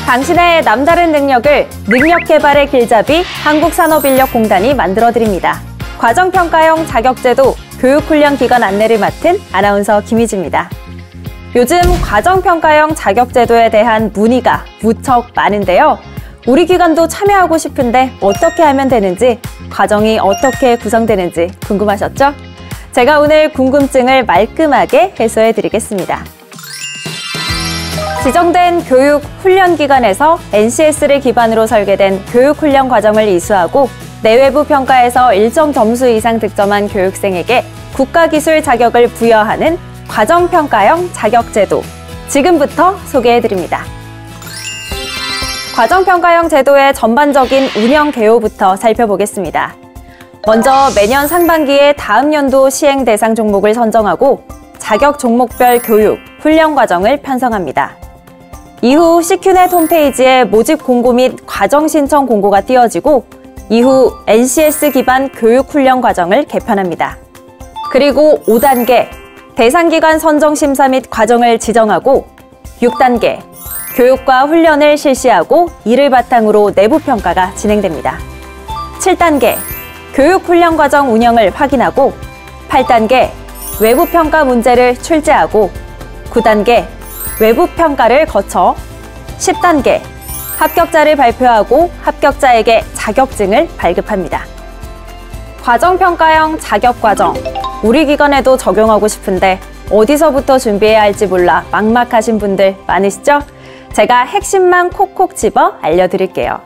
당신의 남다른 능력을 능력개발의 길잡이 한국산업인력공단이 만들어드립니다. 과정평가형 자격제도 교육훈련 기관 안내를 맡은 아나운서 김희지입니다. 요즘 과정평가형 자격제도에 대한 문의가 무척 많은데요. 우리 기관도 참여하고 싶은데 어떻게 하면 되는지, 과정이 어떻게 구성되는지 궁금하셨죠? 제가 오늘 궁금증을 말끔하게 해소해드리겠습니다. 지정된 교육훈련기관에서 NCS를 기반으로 설계된 교육훈련 과정을 이수하고 내외부 평가에서 일정 점수 이상 득점한 교육생에게 국가기술 자격을 부여하는 과정평가형 자격제도, 지금부터 소개해드립니다. 과정평가형 제도의 전반적인 운영 개요부터 살펴보겠습니다. 먼저 매년 상반기에 다음 연도 시행 대상 종목을 선정하고 자격 종목별 교육, 훈련 과정을 편성합니다. 이후 CQNet 홈페이지에 모집 공고 및 과정 신청 공고가 띄어지고 이후 NCS 기반 교육 훈련 과정을 개편합니다. 그리고 5단계, 대상기관 선정 심사 및 과정을 지정하고 6단계, 교육과 훈련을 실시하고 이를 바탕으로 내부 평가가 진행됩니다. 7단계, 교육 훈련 과정 운영을 확인하고 8단계, 외부 평가 문제를 출제하고 9단계, 외부 평가를 거쳐 10단계, 합격자를 발표하고 합격자에게 자격증을 발급합니다. 과정평가형 자격과정, 우리 기관에도 적용하고 싶은데 어디서부터 준비해야 할지 몰라 막막하신 분들 많으시죠? 제가 핵심만 콕콕 집어 알려드릴게요.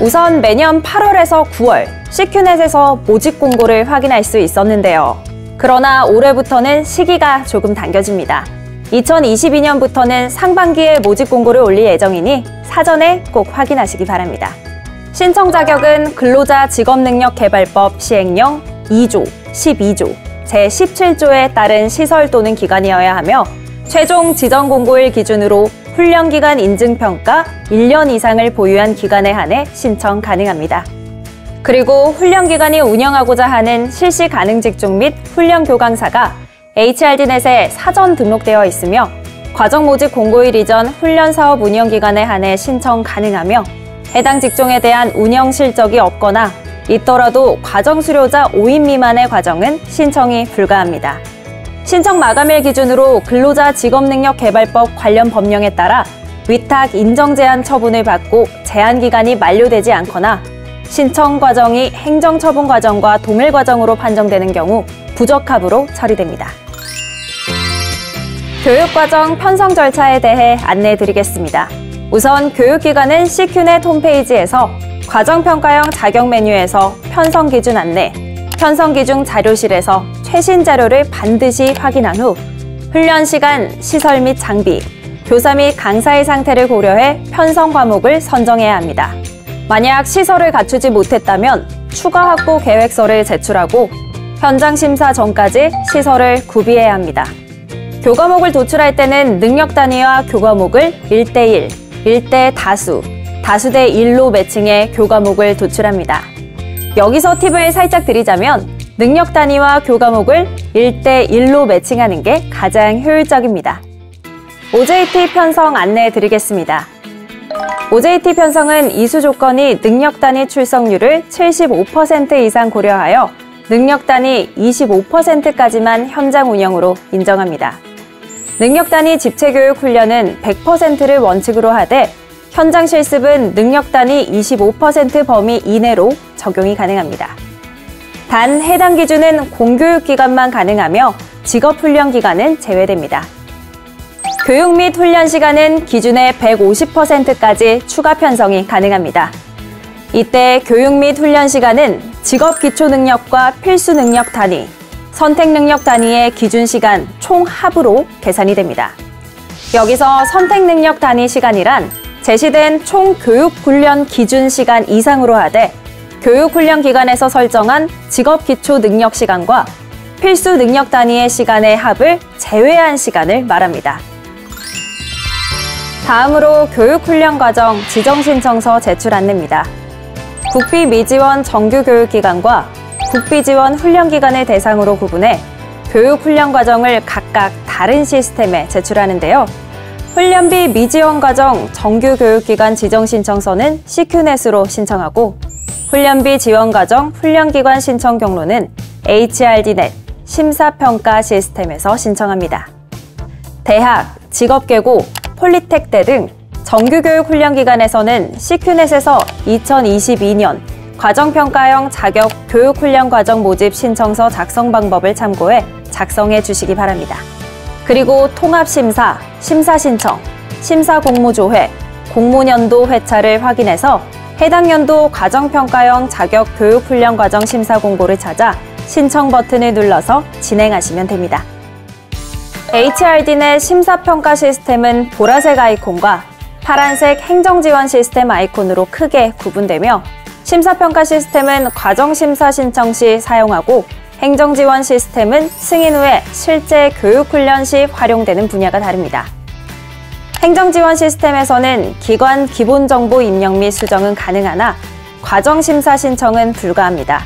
우선 매년 8월에서 9월 CQNet에서 모집 공고를 확인할 수 있었는데요. 그러나 올해부터는 시기가 조금 당겨집니다. 2022년부터는 상반기에 모집 공고를 올릴 예정이니 사전에 꼭 확인하시기 바랍니다. 신청 자격은 근로자 직업능력개발법 시행령 2조, 12조, 제17조에 따른 시설 또는 기관이어야 하며 최종 지정 공고일 기준으로 훈련기관 인증평가 1년 이상을 보유한 기관에 한해 신청 가능합니다. 그리고 훈련기관이 운영하고자 하는 실시 가능 직종 및 훈련 교강사가 HRD넷에 사전 등록되어 있으며 과정 모집 공고일 이전 훈련사업 운영기관에 한해 신청 가능하며 해당 직종에 대한 운영 실적이 없거나 있더라도 과정 수료자 5인 미만의 과정은 신청이 불가합니다. 신청 마감일 기준으로 근로자 직업능력개발법 관련 법령에 따라 위탁 인정 제한 처분을 받고 제한 기간이 만료되지 않거나 신청 과정이 행정처분 과정과 동일 과정으로 판정되는 경우 부적합으로 처리됩니다. 교육과정 편성 절차에 대해 안내해드리겠습니다. 우선 교육기관은 CQNet 홈페이지에서 과정평가형 자격 메뉴에서 편성 기준 안내, 편성 기준 자료실에서 최신 자료를 반드시 확인한 후 훈련 시간, 시설 및 장비, 교사 및 강사의 상태를 고려해 편성 과목을 선정해야 합니다. 만약 시설을 갖추지 못했다면 추가 확보 계획서를 제출하고 현장 심사 전까지 시설을 구비해야 합니다. 교과목을 도출할 때는 능력 단위와 교과목을 1대1, 1대 다수, 다수대 1로 매칭해 교과목을 도출합니다. 여기서 팁을 살짝 드리자면 능력 단위와 교과목을 1대1로 매칭하는 게 가장 효율적입니다. OJT 편성 안내해 드리겠습니다. OJT 편성은 이수 조건이 능력 단위 출석률을 75% 이상 고려하여 능력 단위 25%까지만 현장 운영으로 인정합니다. 능력 단위 집체교육 훈련은 100%를 원칙으로 하되 현장 실습은 능력 단위 25% 범위 이내로 적용이 가능합니다. 단 해당 기준은 공교육 기간만 가능하며 직업훈련 기간은 제외됩니다. 교육 및 훈련 시간은 기준의 150%까지 추가 편성이 가능합니다. 이때 교육 및 훈련 시간은 직업 기초 능력과 필수 능력 단위, 선택 능력 단위의 기준 시간 총 합으로 계산이 됩니다. 여기서 선택 능력 단위 시간이란 제시된 총 교육 훈련 기준 시간 이상으로 하되 교육 훈련 기간에서 설정한 직업 기초 능력 시간과 필수 능력 단위의 시간의 합을 제외한 시간을 말합니다. 다음으로 교육훈련 과정 지정신청서 제출 안내입니다. 국비 미지원 정규교육기관과 국비지원 훈련기관을 대상으로 구분해 교육훈련 과정을 각각 다른 시스템에 제출하는데요. 훈련비 미지원 과정 정규교육기관 지정신청서는 CQNet으로 신청하고 훈련비 지원 과정 훈련기관 신청 경로는 HRDnet 심사평가 시스템에서 신청합니다. 대학, 직업계고, 폴리텍대 등 정규교육 훈련기관에서는 CQNet에서 2022년 과정평가형 자격 교육훈련 과정 모집 신청서 작성 방법을 참고해 작성해 주시기 바랍니다. 그리고 통합심사, 심사신청, 심사공모조회, 공모년도 회차를 확인해서 해당 연도 과정평가형 자격 교육훈련 과정 심사 공고를 찾아 신청 버튼을 눌러서 진행하시면 됩니다. HRDnet 심사평가 시스템은 보라색 아이콘과 파란색 행정지원 시스템 아이콘으로 크게 구분되며 심사평가 시스템은 과정심사 신청 시 사용하고 행정지원 시스템은 승인 후에 실제 교육훈련 시 활용되는 분야가 다릅니다. 행정지원 시스템에서는 기관 기본정보 입력 및 수정은 가능하나 과정심사 신청은 불가합니다.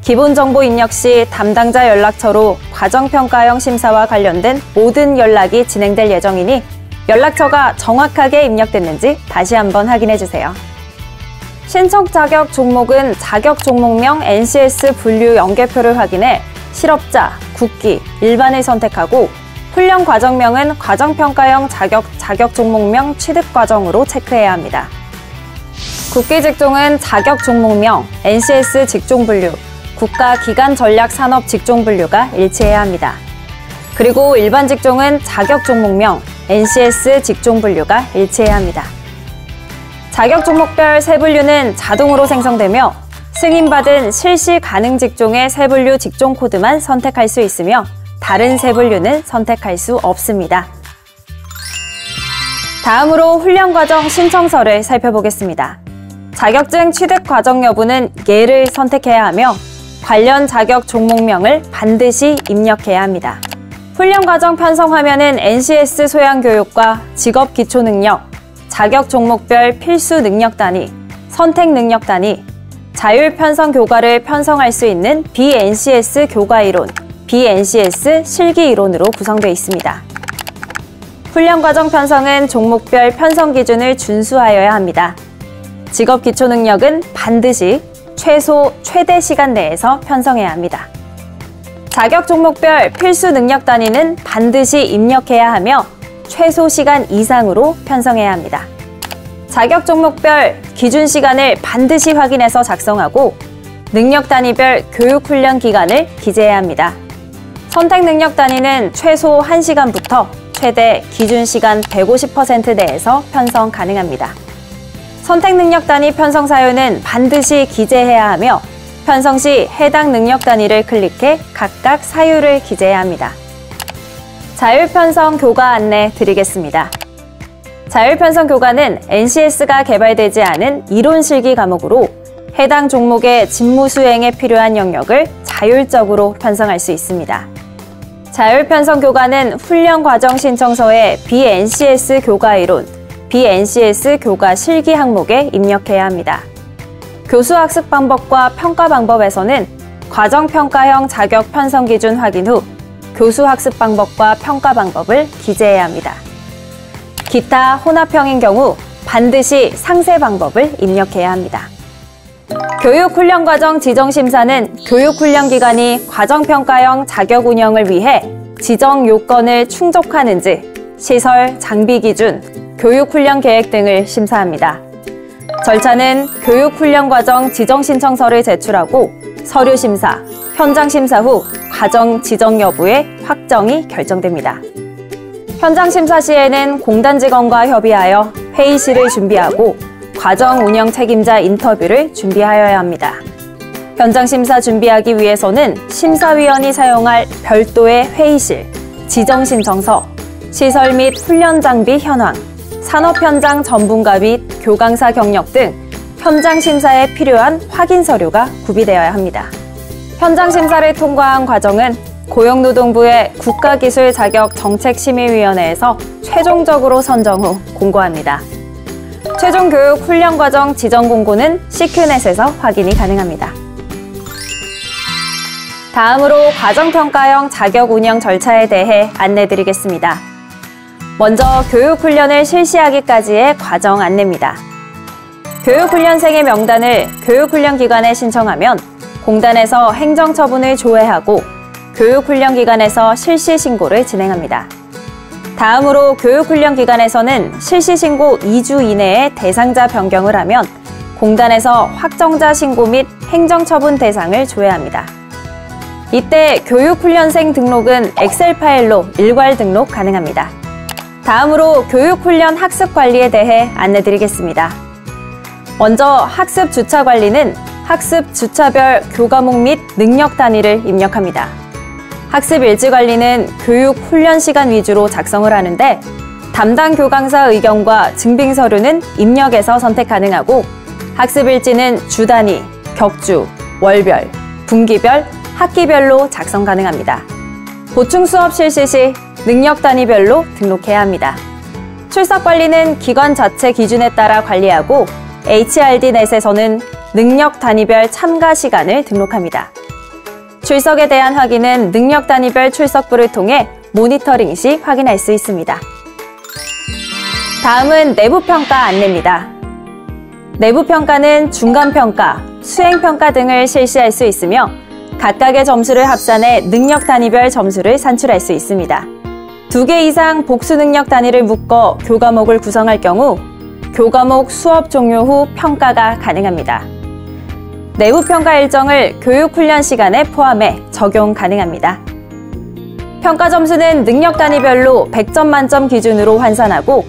기본정보 입력 시 담당자 연락처로 과정평가형 심사와 관련된 모든 연락이 진행될 예정이니 연락처가 정확하게 입력됐는지 다시 한번 확인해 주세요. 신청 자격 종목은 자격 종목명 NCS 분류 연계표를 확인해 실업자, 국기, 일반을 선택하고 훈련 과정명은 과정평가형 자격 종목명 취득 과정으로 체크해야 합니다. 국기 직종은 자격 종목명 NCS 직종 분류, 국가 기관 전략 산업 직종 분류가 일치해야 합니다. 그리고 일반 직종은 자격 종목명 NCS 직종 분류가 일치해야 합니다. 자격 종목별 세분류는 자동으로 생성되며 승인받은 실시 가능 직종의 세분류 직종 코드만 선택할 수 있으며 다른 세분류는 선택할 수 없습니다. 다음으로 훈련과정 신청서를 살펴보겠습니다. 자격증 취득 과정 여부는 예를 선택해야 하며 관련 자격 종목명을 반드시 입력해야 합니다. 훈련과정 편성 화면은 NCS 소양교육과 직업 기초능력, 자격 종목별 필수 능력 단위, 선택 능력 단위, 자율 편성 교과를 편성할 수 있는 BNCS 교과 이론, BNCS 실기 이론으로 구성되어 있습니다. 훈련 과정 편성은 종목별 편성 기준을 준수하여야 합니다. 직업 기초 능력은 반드시 최대 시간 내에서 편성해야 합니다. 자격 종목별 필수 능력 단위는 반드시 입력해야 하며 최소 시간 이상으로 편성해야 합니다. 자격 종목별 기준 시간을 반드시 확인해서 작성하고 능력 단위별 교육 훈련 기간을 기재해야 합니다. 선택 능력 단위는 최소 1시간부터 최대 기준 시간 150% 내에서 편성 가능합니다. 선택 능력 단위 편성 사유는 반드시 기재해야 하며 편성 시 해당 능력 단위를 클릭해 각각 사유를 기재해야 합니다. 자율편성 교과 안내 드리겠습니다. 자율편성 교과는 NCS가 개발되지 않은 이론 실기 과목으로 해당 종목의 직무 수행에 필요한 영역을 자율적으로 편성할 수 있습니다. 자율편성 교과는 훈련 과정 신청서에 BNCS 교과 이론, BNCS 교과 실기 항목에 입력해야 합니다. 교수 학습 방법과 평가 방법에서는 과정평가형 자격 편성 기준 확인 후 교수 학습 방법과 평가 방법을 기재해야 합니다. 기타 혼합형인 경우 반드시 상세 방법을 입력해야 합니다. 교육훈련과정 지정심사는 교육훈련기관이 과정평가형 자격 운영을 위해 지정 요건을 충족하는지 시설, 장비 기준, 교육훈련 계획 등을 심사합니다. 절차는 교육훈련과정 지정신청서를 제출하고 서류심사, 현장심사 후 과정 지정 여부의 확정이 결정됩니다. 현장심사 시에는 공단 직원과 협의하여 회의실을 준비하고 과정 운영 책임자 인터뷰를 준비하여야 합니다. 현장심사 준비하기 위해서는 심사위원이 사용할 별도의 회의실, 지정신청서, 시설 및 훈련 장비 현황, 산업 현장 전문가 및 교강사 경력 등 현장 심사에 필요한 확인 서류가 구비되어야 합니다. 현장 심사를 통과한 과정은 고용노동부의 국가기술자격정책심의위원회에서 최종적으로 선정 후 공고합니다. 최종 교육 훈련 과정 지정 공고는 CQNet에서 확인이 가능합니다. 다음으로 과정평가형 자격 운영 절차에 대해 안내드리겠습니다. 먼저 교육훈련을 실시하기까지의 과정 안내입니다. 교육훈련생의 명단을 교육훈련기관에 신청하면 공단에서 행정처분을 조회하고 교육훈련기관에서 실시신고를 진행합니다. 다음으로 교육훈련기관에서는 실시신고 2주 이내에 대상자 변경을 하면 공단에서 확정자 신고 및 행정처분 대상을 조회합니다. 이때 교육훈련생 등록은 엑셀 파일로 일괄 등록 가능합니다. 다음으로 교육훈련 학습관리에 대해 안내드리겠습니다. 먼저 학습 주차 관리는 학습 주차별 교과목 및 능력 단위를 입력합니다. 학습 일지 관리는 교육 훈련 시간 위주로 작성을 하는데 담당 교강사 의견과 증빙 서류는 입력에서 선택 가능하고 학습 일지는 주 단위, 격주, 월별, 분기별, 학기별로 작성 가능합니다. 보충 수업 실시 시 능력 단위별로 등록해야 합니다. 출석 관리는 기관 자체 기준에 따라 관리하고 HRD넷에서는 능력 단위별 참가 시간을 등록합니다. 출석에 대한 확인은 능력 단위별 출석부를 통해 모니터링 시 확인할 수 있습니다. 다음은 내부평가 안내입니다. 내부평가는 중간평가, 수행평가 등을 실시할 수 있으며 각각의 점수를 합산해 능력 단위별 점수를 산출할 수 있습니다. 2개 이상 복수 능력 단위를 묶어 교과목을 구성할 경우 교과목 수업 종료 후 평가가 가능합니다. 내부평가 일정을 교육훈련 시간에 포함해 적용 가능합니다. 평가 점수는 능력 단위별로 100점 만점 기준으로 환산하고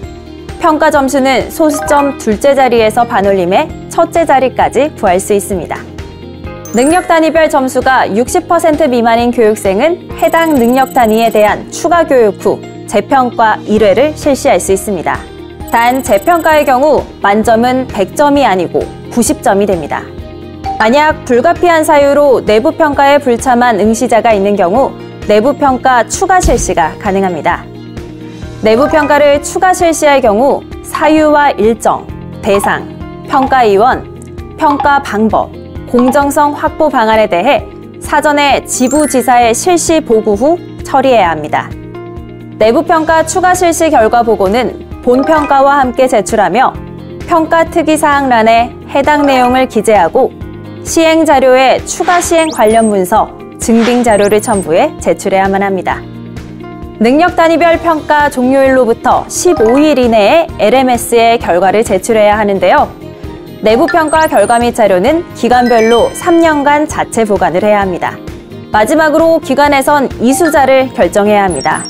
평가 점수는 소수점 둘째 자리에서 반올림해 첫째 자리까지 구할 수 있습니다. 능력 단위별 점수가 60% 미만인 교육생은 해당 능력 단위에 대한 추가 교육 후 재평가 1회를 실시할 수 있습니다. 단 재평가의 경우 만점은 100점이 아니고 90점이 됩니다. 만약 불가피한 사유로 내부평가에 불참한 응시자가 있는 경우 내부평가 추가 실시가 가능합니다. 내부평가를 추가 실시할 경우 사유와 일정, 대상, 평가위원, 평가 방법, 공정성 확보 방안에 대해 사전에 지부지사에 실시 보고 후 처리해야 합니다. 내부평가 추가 실시 결과 보고는 본평가와 함께 제출하며 평가 특이사항란에 해당 내용을 기재하고 시행자료에 추가 시행 관련 문서, 증빙자료를 첨부해 제출해야만 합니다. 능력 단위별 평가 종료일로부터 15일 이내에 LMS에 결과를 제출해야 하는데요. 내부평가 결과 및 자료는 기관별로 3년간 자체 보관을 해야 합니다. 마지막으로 기관에선 이수자를 결정해야 합니다.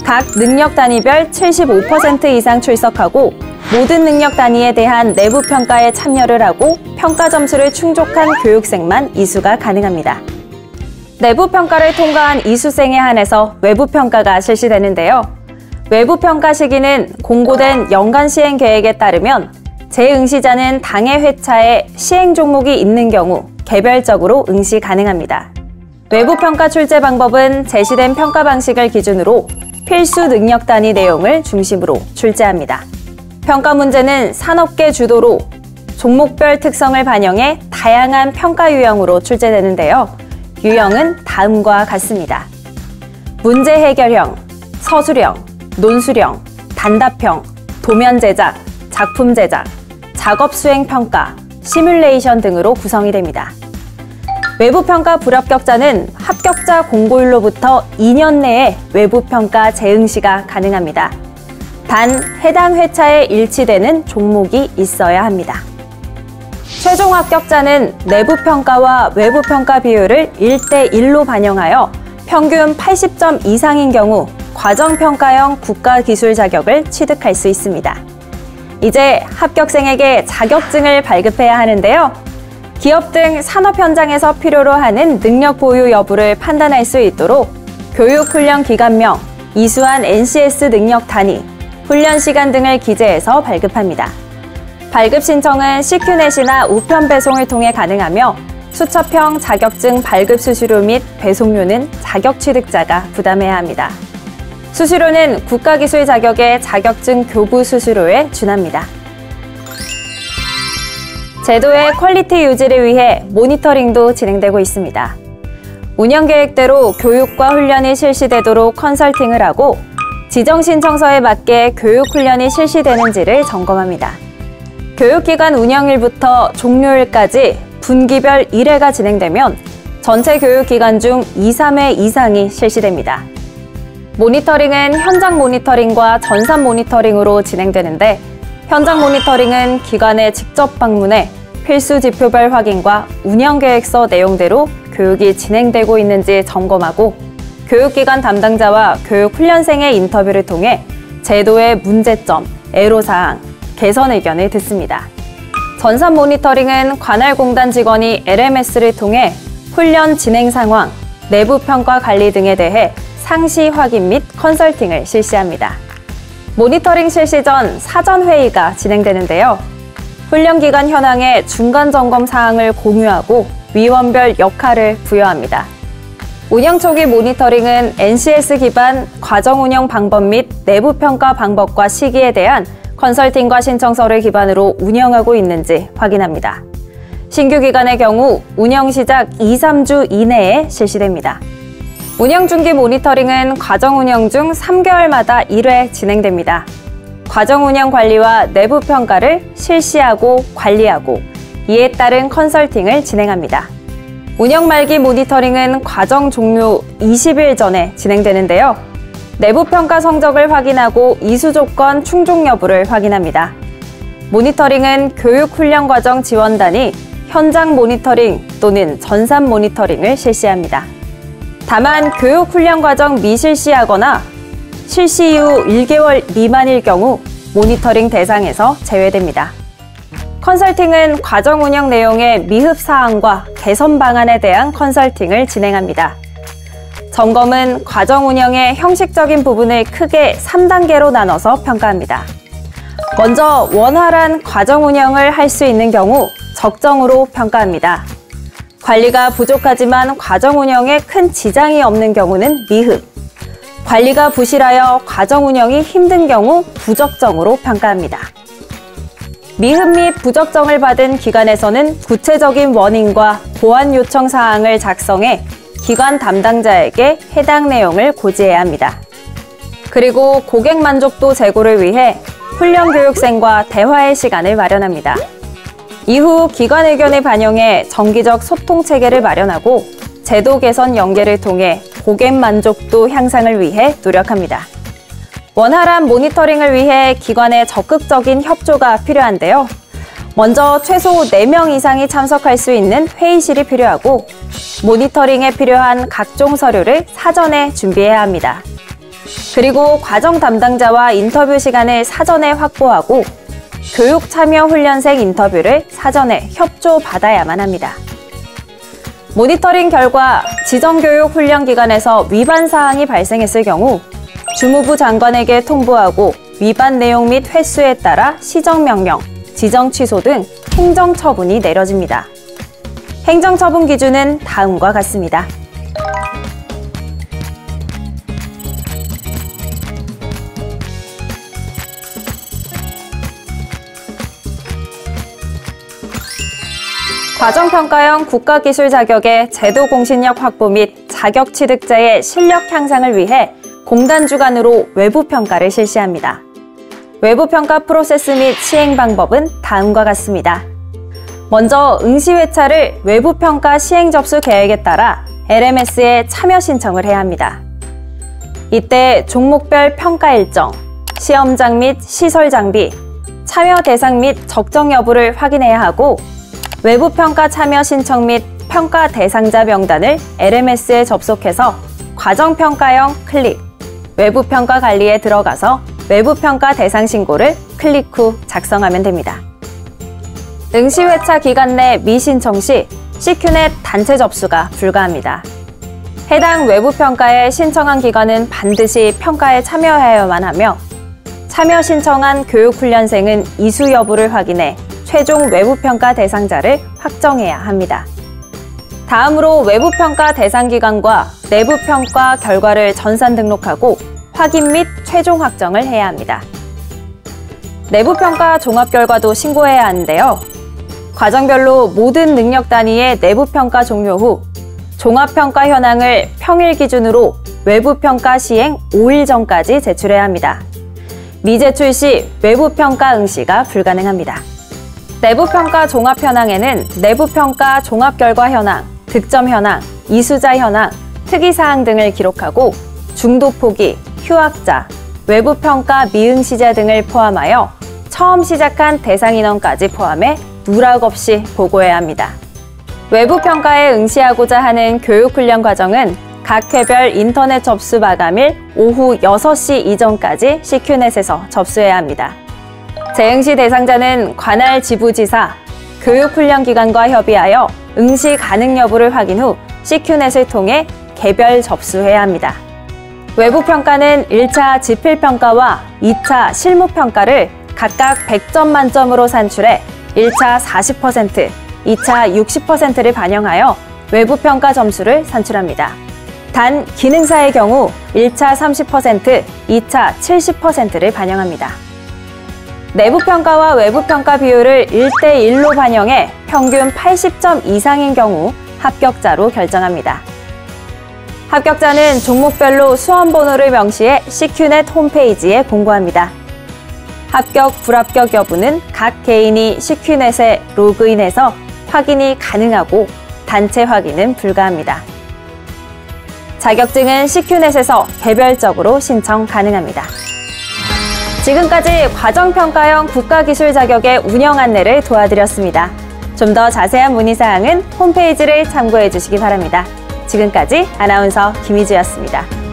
각 능력 단위별 75% 이상 출석하고 모든 능력 단위에 대한 내부평가에 참여를 하고 평가 점수를 충족한 교육생만 이수가 가능합니다. 내부평가를 통과한 이수생에 한해서 외부평가가 실시되는데요. 외부평가 시기는 공고된 연간 시행 계획에 따르면 재응시자는 당해 회차에 시행 종목이 있는 경우 개별적으로 응시 가능합니다. 외부평가 출제 방법은 제시된 평가 방식을 기준으로 필수 능력 단위 내용을 중심으로 출제합니다. 평가 문제는 산업계 주도로 종목별 특성을 반영해 다양한 평가 유형으로 출제되는데요. 유형은 다음과 같습니다. 문제 해결형, 서술형, 논술형, 단답형, 도면 제작, 작품 제작, 작업 수행 평가, 시뮬레이션 등으로 구성이 됩니다. 외부평가 불합격자는 합격자 공고일로부터 2년 내에 외부평가 재응시가 가능합니다. 단 해당 회차에 일치되는 종목이 있어야 합니다. 최종 합격자는 내부평가와 외부평가 비율을 1대1로 반영하여 평균 80점 이상인 경우 과정평가형 국가기술 자격을 취득할 수 있습니다. 이제 합격생에게 자격증을 발급해야 하는데요. 기업 등 산업 현장에서 필요로 하는 능력 보유 여부를 판단할 수 있도록 교육훈련 기간명, 이수한 NCS 능력 단위, 훈련 시간 등을 기재해서 발급합니다. 발급 신청은 CQ넷이나 우편 배송을 통해 가능하며 수첩형 자격증 발급 수수료 및 배송료는 자격 취득자가 부담해야 합니다. 수수료는 국가기술 자격의 자격증 교부 수수료에 준합니다. 제도의 퀄리티 유지를 위해 모니터링도 진행되고 있습니다. 운영 계획대로 교육과 훈련이 실시되도록 컨설팅을 하고 지정 신청서에 맞게 교육 훈련이 실시되는지를 점검합니다. 교육기간 운영일부터 종료일까지 분기별 1회가 진행되면 전체 교육기간 중 2, 3회 이상이 실시됩니다. 모니터링은 현장 모니터링과 전산 모니터링으로 진행되는데, 현장 모니터링은 기관에 직접 방문해 필수 지표별 확인과 운영계획서 내용대로 교육이 진행되고 있는지 점검하고, 교육기관 담당자와 교육훈련생의 인터뷰를 통해 제도의 문제점, 애로사항, 개선 의견을 듣습니다. 전산 모니터링은 관할공단 직원이 LMS를 통해 훈련 진행 상황, 내부 평가 관리 등에 대해 상시 확인 및 컨설팅을 실시합니다. 모니터링 실시 전 사전 회의가 진행되는데요. 훈련 기간 현황의 중간 점검 사항을 공유하고 위원별 역할을 부여합니다. 운영 초기 모니터링은 NCS 기반 과정 운영 방법 및 내부 평가 방법과 시기에 대한 컨설팅과 신청서를 기반으로 운영하고 있는지 확인합니다. 신규 기관의 경우 운영 시작 2, 3주 이내에 실시됩니다. 운영 중기 모니터링은 과정 운영 중 3개월마다 1회 진행됩니다. 과정 운영 관리와 내부 평가를 실시하고 관리하고 이에 따른 컨설팅을 진행합니다. 운영 말기 모니터링은 과정 종료 20일 전에 진행되는데요. 내부 평가 성적을 확인하고 이수 조건 충족 여부를 확인합니다. 모니터링은 교육훈련과정 지원단이 현장 모니터링 또는 전산 모니터링을 실시합니다. 다만 교육훈련과정 미실시하거나 실시 이후 1개월 미만일 경우 모니터링 대상에서 제외됩니다. 컨설팅은 과정 운영 내용의 미흡 사항과 개선 방안에 대한 컨설팅을 진행합니다. 점검은 과정 운영의 형식적인 부분을 크게 3단계로 나눠서 평가합니다. 먼저 원활한 과정 운영을 할 수 있는 경우 적정으로 평가합니다. 관리가 부족하지만 과정 운영에 큰 지장이 없는 경우는 미흡, 관리가 부실하여 과정 운영이 힘든 경우 부적정으로 평가합니다. 미흡 및 부적정을 받은 기관에서는 구체적인 원인과 보완 요청 사항을 작성해 기관 담당자에게 해당 내용을 고지해야 합니다. 그리고 고객 만족도 제고를 위해 훈련 교육생과 대화의 시간을 마련합니다. 이후 기관 의견을 반영해 정기적 소통 체계를 마련하고 제도 개선 연계를 통해 고객 만족도 향상을 위해 노력합니다. 원활한 모니터링을 위해 기관의 적극적인 협조가 필요한데요. 먼저 최소 4명 이상이 참석할 수 있는 회의실이 필요하고 모니터링에 필요한 각종 서류를 사전에 준비해야 합니다. 그리고 과정 담당자와 인터뷰 시간을 사전에 확보하고 교육 참여 훈련생 인터뷰를 사전에 협조받아야만 합니다. 모니터링 결과 지정교육 훈련기관에서 위반 사항이 발생했을 경우 주무부 장관에게 통보하고 위반 내용 및 횟수에 따라 시정명령, 지정 취소 등 행정처분이 내려집니다. 행정처분 기준은 다음과 같습니다. 과정평가형 국가기술 자격의 제도 공신력 확보 및 자격 취득자의 실력 향상을 위해 공단 주관으로 외부평가를 실시합니다. 외부평가 프로세스 및 시행 방법은 다음과 같습니다. 먼저 응시회차를 외부평가 시행 접수 계획에 따라 LMS에 참여 신청을 해야 합니다. 이때 종목별 평가 일정, 시험장 및 시설 장비, 참여 대상 및 적정 여부를 확인해야 하고 외부평가 참여 신청 및 평가 대상자 명단을 LMS에 접속해서 과정평가형 클릭, 외부평가 관리에 들어가서 외부평가 대상 신고를 클릭 후 작성하면 됩니다. 응시회차 기간 내 미신청 시 CQNet 단체 접수가 불가합니다. 해당 외부평가에 신청한 기관은 반드시 평가에 참여하여야만 하며 참여 신청한 교육훈련생은 이수 여부를 확인해 최종 외부평가 대상자를 확정해야 합니다. 다음으로 외부평가 대상 기관과 내부평가 결과를 전산 등록하고 확인 및 최종 확정을 해야 합니다. 내부평가 종합 결과도 신고해야 하는데요. 과정별로 모든 능력 단위의 내부평가 종료 후 종합평가 현황을 평일 기준으로 외부평가 시행 5일 전까지 제출해야 합니다. 미제출 시 외부평가 응시가 불가능합니다. 내부평가 종합 현황에는 내부평가 종합 결과 현황, 득점 현황, 이수자 현황, 특이사항 등을 기록하고 중도 포기, 휴학자, 외부평가 미응시자 등을 포함하여 처음 시작한 대상 인원까지 포함해 누락 없이 보고해야 합니다. 외부평가에 응시하고자 하는 교육훈련 과정은 각 회별 인터넷 접수 마감일 오후 6시 이전까지 CQNet에서 접수해야 합니다. 재응시 대상자는 관할 지부지사, 교육훈련기관과 협의하여 응시 가능 여부를 확인 후 CQNet을 통해 개별 접수해야 합니다. 외부평가는 1차 지필평가와 2차 실무평가를 각각 100점 만점으로 산출해 1차 40%, 2차 60%를 반영하여 외부평가 점수를 산출합니다. 단 기능사의 경우 1차 30%, 2차 70%를 반영합니다. 내부평가와 외부평가 비율을 1대1로 반영해 평균 80점 이상인 경우 합격자로 결정합니다. 합격자는 종목별로 수험번호를 명시해 CQNet 홈페이지에 공고합니다. 합격, 불합격 여부는 각 개인이 CQNet에 로그인해서 확인이 가능하고 단체 확인은 불가합니다. 자격증은 CQNet에서 개별적으로 신청 가능합니다. 지금까지 과정평가형 국가기술 자격의 운영 안내를 도와드렸습니다. 좀 더 자세한 문의사항은 홈페이지를 참고해 주시기 바랍니다. 지금까지 아나운서 김희주였습니다.